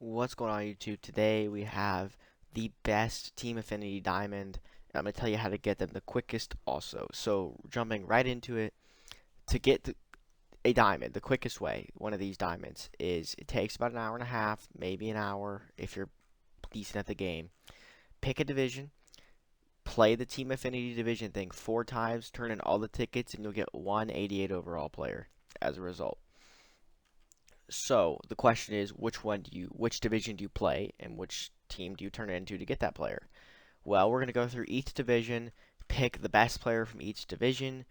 What's going on YouTube? Today we have the best Team Affinity Diamond, and I'm going to tell you how to get them the quickest also. So jumping right into it, to get a diamond, the quickest way, one of these diamonds, is it takes about an hour and a half, maybe an hour if you're decent at the game. Pick a division, play the Team Affinity division thing 4 times, turn in all the tickets, and you'll get 188 overall player as a result. So the question is, which division do you play, and which team do you turn it into to get that player? Well, we're going to go through each division, pick the best player from each division,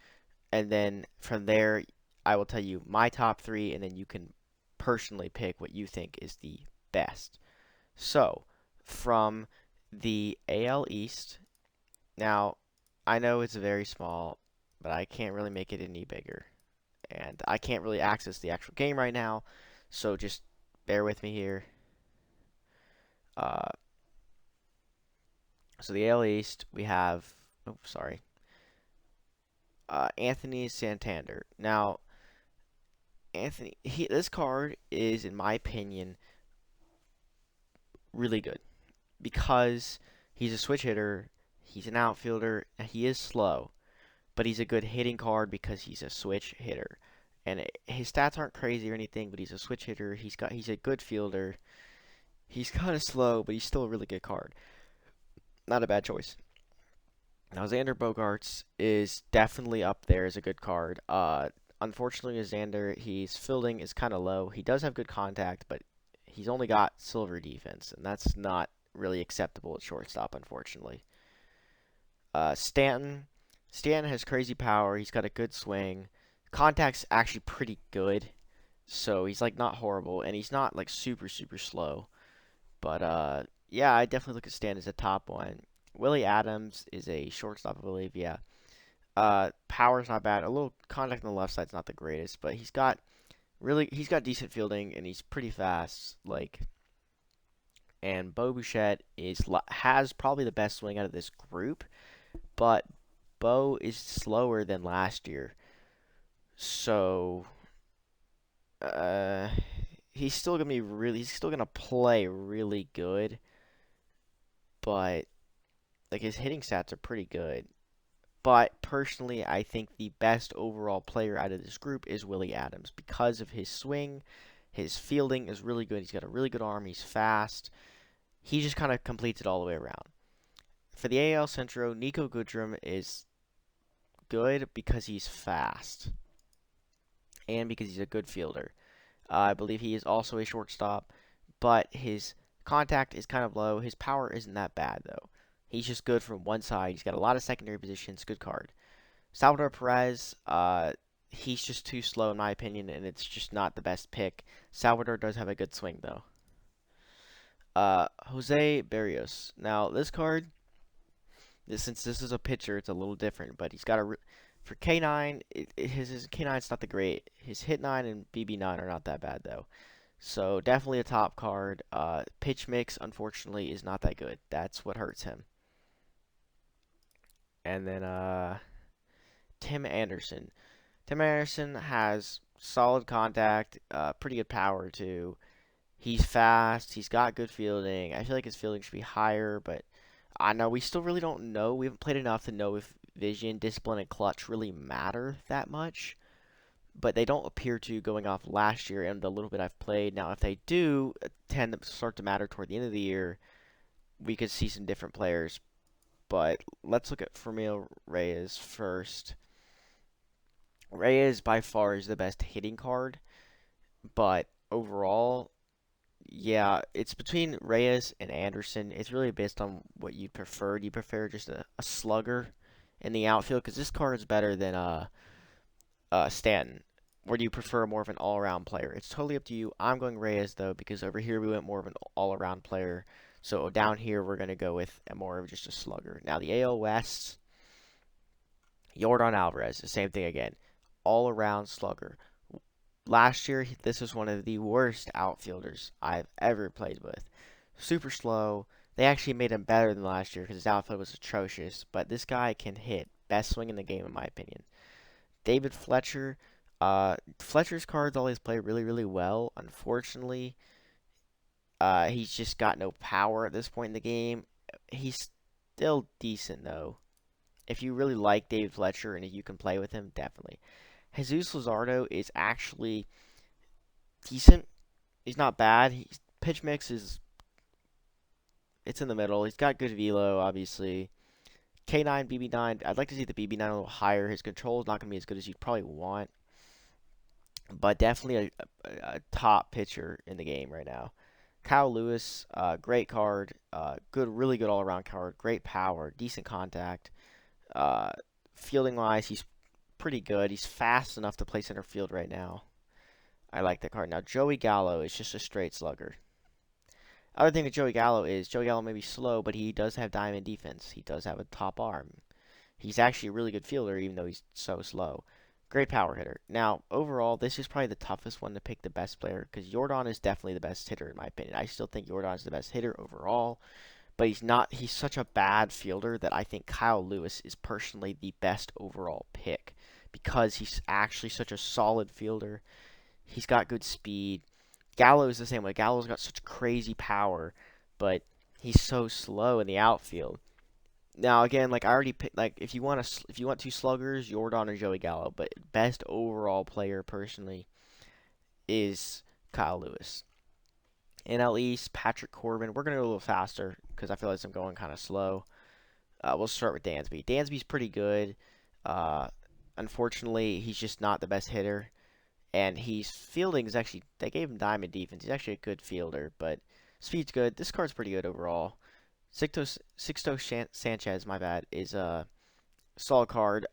and then from there, I will tell you my top three, and then you can personally pick what you think is the best. So, from the AL East, now, I know it's very small, but I can't really make it any bigger. And I can't really access the actual game right now, so just bear with me here. Uh, so the AL East, we have, oh, sorry, Anthony Santander. Now, this card is, in my opinion, really good because he's a switch hitter, he's an outfielder, and he is slow, but he's a good hitting card because he's a switch hitter. And his stats aren't crazy or anything, but he's a switch hitter. He's a good fielder. He's kind of slow, but he's still a really good card. Not a bad choice. Now, Xander Bogaerts is definitely up there as a good card. Unfortunately, Xander, his fielding is kind of low. He does have good contact, but he's only got silver defense, and that's not really acceptable at shortstop, unfortunately. Stanton. Stanton has crazy power. He's got a good swing. Contact's actually pretty good, so he's like not horrible, and he's not like super super slow. But yeah, I definitely look at Stan as a top one. Willie Adams is a shortstop, I believe. Yeah. Power's not bad. A little contact on the left side's not the greatest, but he's got decent fielding and he's pretty fast. And Bo Bichette has probably the best swing out of this group, but Bo is slower than last year, so uh, he's still gonna play really good, but like his hitting stats are pretty good. But personally, I think the best overall player out of this group is Willie Adams because of his swing. His fielding is really good. He's got a really good arm. He's fast. He just kind of completes it all the way around. For the AL Centro, Nico Goodrum is good because he's fast and because he's a good fielder. I believe he is also a shortstop, but his contact is kind of low. His power isn't that bad, though. He's just good from one side. He's got a lot of secondary positions. Good card. Salvador Perez, he's just too slow in my opinion, and it's just not the best pick. Salvador does have a good swing though. Jose Barrios. Now this card, since this is a pitcher, it's a little different, but he's got for K9. His K9's not the great. His hit 9 and BB9 are not that bad though. So definitely a top card. Pitch mix, unfortunately, is not that good. That's what hurts him. And then Tim Anderson. Tim Anderson has solid contact, pretty good power too. He's fast. He's got good fielding. I feel like his fielding should be higher, but I know we still really don't know. We haven't played enough to know if vision, discipline, and clutch really matter that much. But they don't appear to going off last year and the little bit I've played. Now, if they do tend to start to matter toward the end of the year, we could see some different players. But let's look at Fermil Reyes first. Reyes by far is the best hitting card, but overall, yeah, it's between Reyes and Anderson. It's really based on what you prefer. Do you prefer just a slugger in the outfield? Because this card is better than Stanton. Or do you prefer more of an all-around player? It's totally up to you. I'm going Reyes though because over here we went more of an all-around player. So down here we're gonna go with more of just a slugger. Now the AL West, Yordan Alvarez, the same thing again, all-around slugger. Last year, this was one of the worst outfielders I've ever played with. Super slow. They actually made him better than last year because his outfield was atrocious. But this guy can hit. Best swing in the game, in my opinion. David Fletcher. Fletcher's cards always play really, really well. Unfortunately, He's just got no power at this point in the game. He's still decent though. If you really like David Fletcher and if you can play with him, definitely. Jesus Luzardo is actually decent. He's not bad. Pitch mix is it's in the middle. He's got good velo, obviously. K9, BB9. I'd like to see the BB9 a little higher. His control is not going to be as good as you'd probably want, but definitely a top pitcher in the game right now. Kyle Lewis, great card, really good all-around card, great power, decent contact. Uh, Fielding wise, he's pretty good. He's fast enough to play center field right now. I like that card. Now Joey Gallo is just a straight slugger. Other thing with Joey Gallo may be slow, but he does have diamond defense. He does have a top arm. He's actually a really good fielder, even though he's so slow. Great power hitter. Now, overall, this is probably the toughest one to pick the best player, because Jordan is definitely the best hitter, in my opinion. I still think Jordan is the best hitter overall, but he's not. He's such a bad fielder that I think Kyle Lewis is personally the best overall pick, because he's actually such a solid fielder. He's got good speed. Gallo is the same way. Gallo's got such crazy power, but he's so slow in the outfield. Now again, like I already picked, like if you want two sluggers, Jordan or Joey Gallo, but best overall player personally is Kyle Lewis. NL East, Patrick Corbin. We're gonna go a little faster because I feel like I'm going kind of slow. We'll start with Dansby. Dansby's pretty good. Uh, Unfortunately, he's just not the best hitter, and he's fielding is actually they gave him diamond defense. He's actually a good fielder, but speed's good. This card's pretty good overall. Sixto Sanchez, my bad, is a solid card.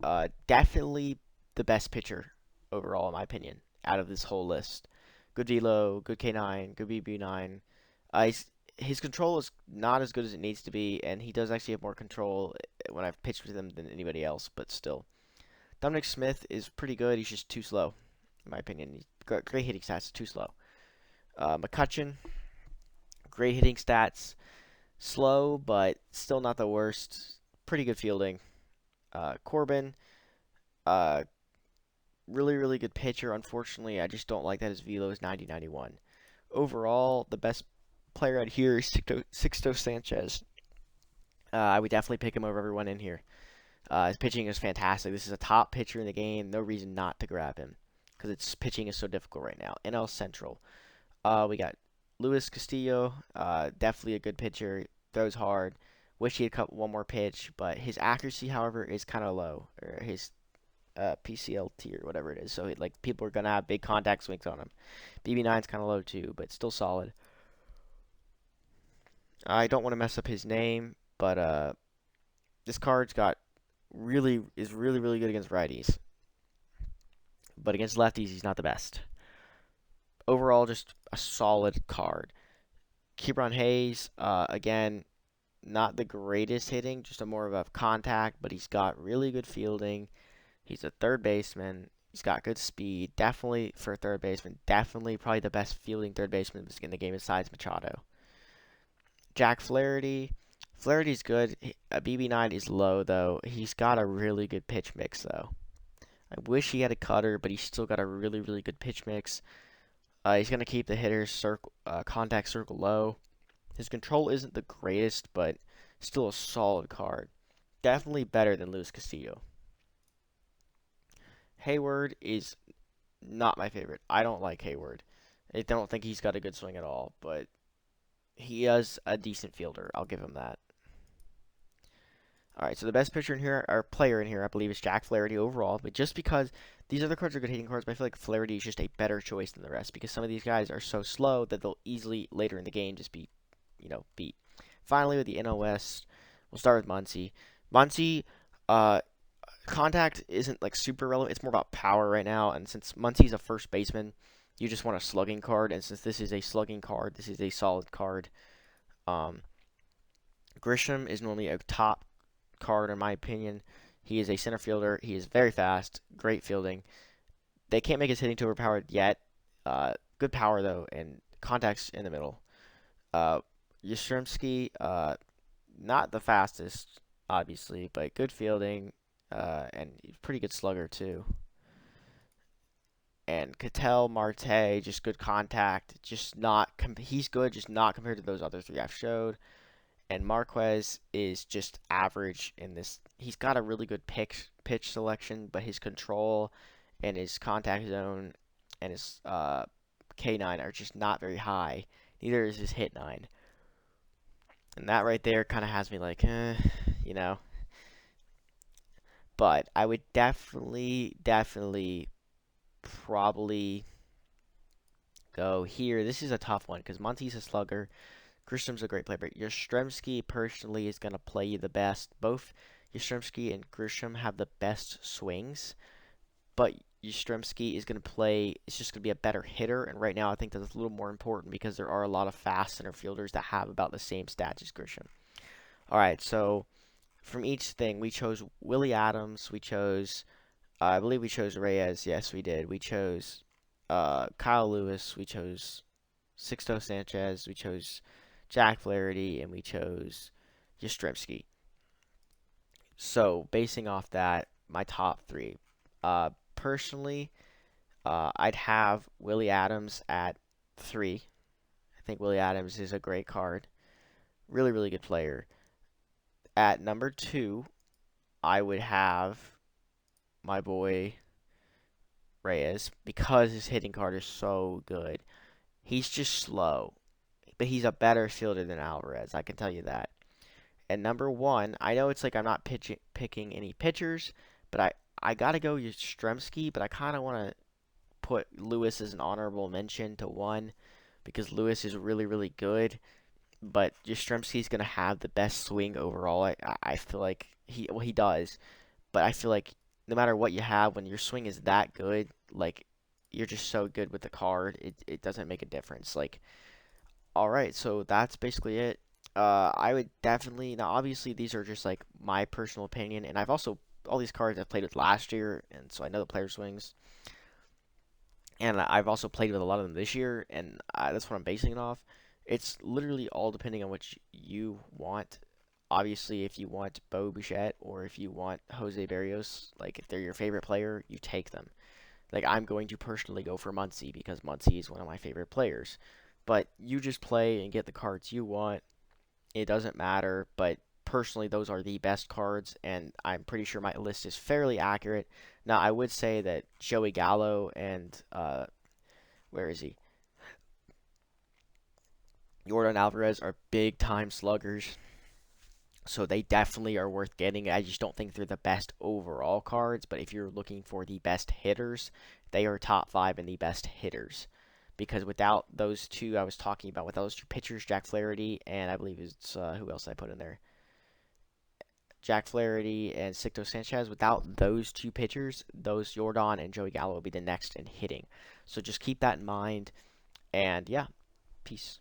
Definitely the best pitcher overall, in my opinion, out of this whole list. Good velo, good K9, good BB9. His control is not as good as it needs to be, and he does actually have more control when I've pitched with him than anybody else, but still. Dominic Smith is pretty good. He's just too slow, in my opinion. He's got great hitting stats, too slow. McCutcheon, great hitting stats. Slow, but still not the worst. Pretty good fielding. Corbin, uh, really good pitcher. Unfortunately, I just don't like that his velo is 90-91. Overall, the best player out here is Sixto Sanchez. I would definitely pick him over everyone in here. His pitching is fantastic. This is a top pitcher in the game. No reason not to grab him because its pitching is so difficult right now. NL Central. We got Luis Castillo. Definitely a good pitcher. Throws hard. Wish he had cut one more pitch, but his accuracy, however, is kind of low. Or his PCLT or whatever it is. So like people are gonna have big contact swings on him. BB9's kind of low too, but still solid. I don't want to mess up his name, but this card's got really good against righties, but against lefties he's not the best. Overall, just a solid card. Kieran Hayes, again, not the greatest hitting, just a more of a contact, but he's got really good fielding. He's a third baseman. He's got good speed. Definitely for a third baseman. Definitely probably the best fielding third baseman in the game besides Machado. Jack Flaherty. Flaherty's good. BB9 is low, though. He's got a really good pitch mix, though. I wish he had a cutter, but he's still got a really good pitch mix. He's going to keep the hitter's contact circle low. His control isn't the greatest, but still a solid card. Definitely better than Luis Castillo. Hayward is not my favorite. I don't like Hayward. I don't think he's got a good swing at all, but he is a decent fielder. I'll give him that. All right, so the best pitcher in here, or player in here, I believe, is Jack Flaherty overall. But just because these other cards are good hitting cards, but I feel like Flaherty is just a better choice than the rest because some of these guys are so slow that they'll easily later in the game just be, beat. Finally, with the NL West, we'll start with Muncy. Muncy, contact isn't like super relevant. It's more about power right now. And since Muncy's a first baseman, you just want a slugging card. And since this is a slugging card, this is a solid card. Grisham is normally a top card in my opinion. He is a center fielder. He is very fast, great fielding. They can't make his hitting too overpowered yet. Good power though, and contacts in the middle. Yastrzemski, not the fastest, obviously, but good fielding, and pretty good slugger too. And Cattell, Marte, just good contact. Just not he's good, just not compared to those other three I've showed. And Marquez is just average in this. He's got a really good pitch selection, but his control and his contact zone and his K9 are just not very high. Neither is his hit 9. And that right there kind of has me like, you know. But I would definitely, probably go here. This is a tough one because Monty's a slugger. Grisham's a great player, but Yastrzemski personally is going to play you the best. Both Yastrzemski and Grisham have the best swings, but Yastrzemski is going to play, it's just going to be a better hitter, and right now I think that's a little more important because there are a lot of fast center fielders that have about the same stats as Grisham. Alright, so from each thing, we chose Willie Adams, we chose, I believe we chose Reyes, yes we did, we chose Kyle Lewis, we chose Sixto Sanchez, we chose Jack Flaherty, and we chose Yastrzemski. So, basing off that, my top three. Personally, I'd have Willie Adams at 3. I think Willie Adams is a great card. Really, really good player. At number 2, I would have my boy Reyes because his hitting card is so good. He's just slow, but he's a better fielder than Alvarez. I can tell you that. And number 1, I know it's like I'm not picking any pitchers, but I gotta go Yastrzemski, but I kind of want to put Lewis as an honorable mention to 1 because Lewis is really, really good, but Yastrzemski's gonna have the best swing overall. I feel like he does, but I feel like no matter what you have, when your swing is that good, like you're just so good with the card, it doesn't make a difference. Like, all right, so that's basically it. I would definitely now. Obviously, these are just like my personal opinion, and I've also all these cards I've played with last year, and so I know the player swings. And I've also played with a lot of them this year, and that's what I'm basing it off. It's literally all depending on what you want. Obviously, if you want Bo Bichette or if you want Jose Barrios, like if they're your favorite player, you take them. Like I'm going to personally go for Muncy because Muncy is one of my favorite players. But you just play and get the cards you want. It doesn't matter, but personally, those are the best cards, and I'm pretty sure my list is fairly accurate. Now, I would say that Joey Gallo and, where is he? Jordan Alvarez are big time sluggers, so they definitely are worth getting. I just don't think they're the best overall cards, but if you're looking for the best hitters, they are top 5 in the best hitters. Because without those two I was talking about, without those two pitchers, Jack Flaherty, and I believe it's, who else I put in there? Jack Flaherty and Sixto Sanchez. Without those two pitchers, those Jordan and Joey Gallo will be the next in hitting. So just keep that in mind. And yeah, peace.